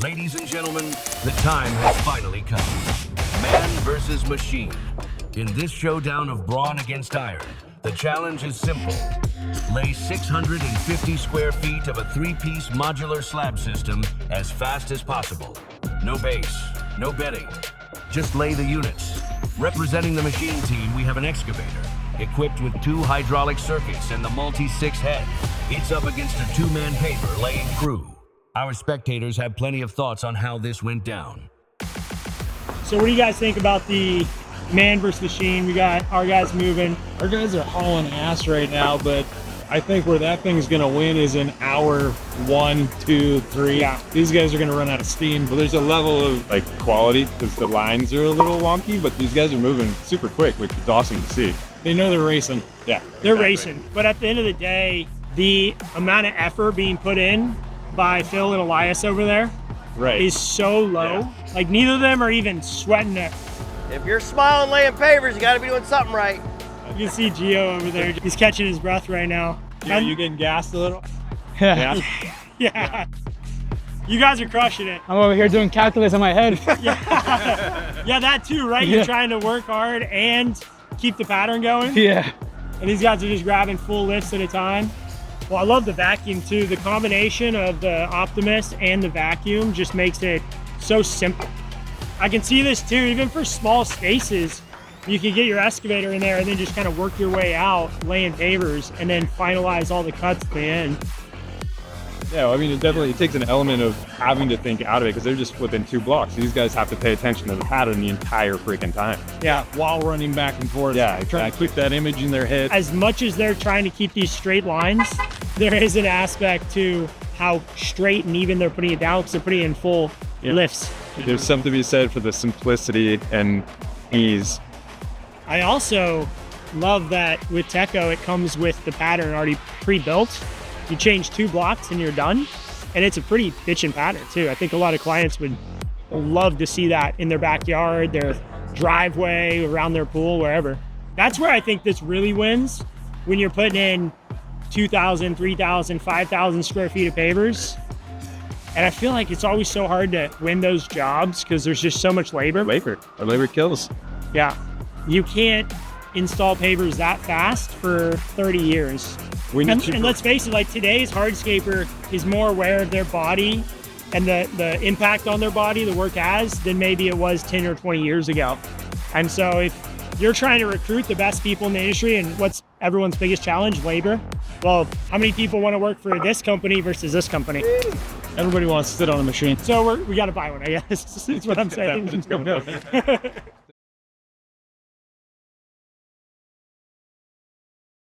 Ladies and gentlemen, the time has finally come. Man versus machine. In this showdown of brawn against iron, the challenge is simple. Lay 650 square feet of a three-piece modular slab system as fast as possible. No base, no bedding. Just lay the units. Representing the machine team, we have an excavator, equipped with 2 hydraulic circuits and the multi-6 head. It's up against a 2-man paver laying crew. Our spectators have plenty of thoughts on how this went down. So what do you guys think about the man versus machine? We got our guys moving. Our guys are hauling ass right now, but I think where that thing's gonna win is in hour 1, 2, 3. Yeah. These guys are gonna run out of steam, but there's a level of like quality because the lines are a little wonky, but these guys are moving super quick, which is awesome to see. They know they're racing. Yeah, They're racing. But at the end of the day, the amount of effort being put in by Phil and Elias over there right. is so low. Yeah. Like neither of them are even sweating it. If you're smiling laying pavers, you gotta be doing something right. You can see Gio over there. He's catching his breath right now. Yeah, you getting gassed a little? Yeah. Yeah. You guys are crushing it. I'm over here doing calculus in my head. Yeah, that too, right? You're trying to work hard and keep the pattern going. Yeah. And these guys are just grabbing full lifts at a time. Well, I love the vacuum too. The combination of the Optimist and the vacuum just makes it so simple. I can see this too, even for small spaces, you can get your excavator in there and then just kind of work your way out, laying pavers, and then finalize all the cuts at the end. Yeah, I mean, it takes an element of having to think out of it because they're just flipping 2 blocks. These guys have to pay attention to the pattern the entire freaking time. Yeah. While running back and forth. Yeah, exactly. Trying to put that image in their head. As much as they're trying to keep these straight lines, there is an aspect to how straight and even they're putting it down because they're putting it in full lifts. There's something to be said for the simplicity and ease. I also love that with Techo, it comes with the pattern already pre-built. You change 2 blocks and you're done. And it's a pretty bitchin' pattern too. I think a lot of clients would love to see that in their backyard, their driveway, around their pool, wherever. That's where I think this really wins, when you're putting in 2,000, 3,000, 5,000 square feet of pavers. And I feel like it's always so hard to win those jobs because there's just so much labor. Our labor kills. Yeah. You can't install pavers that fast for 30 years. And let's face it, like today's hardscaper is more aware of their body and the impact on their body the work has than maybe it was 10 or 20 years ago. And so if you're trying to recruit the best people in the industry, and what's everyone's biggest challenge? Labor. Well, how many people want to work for this company versus this company? Everybody wants to sit on a machine. So we got to buy one, I guess. That's what I'm saying.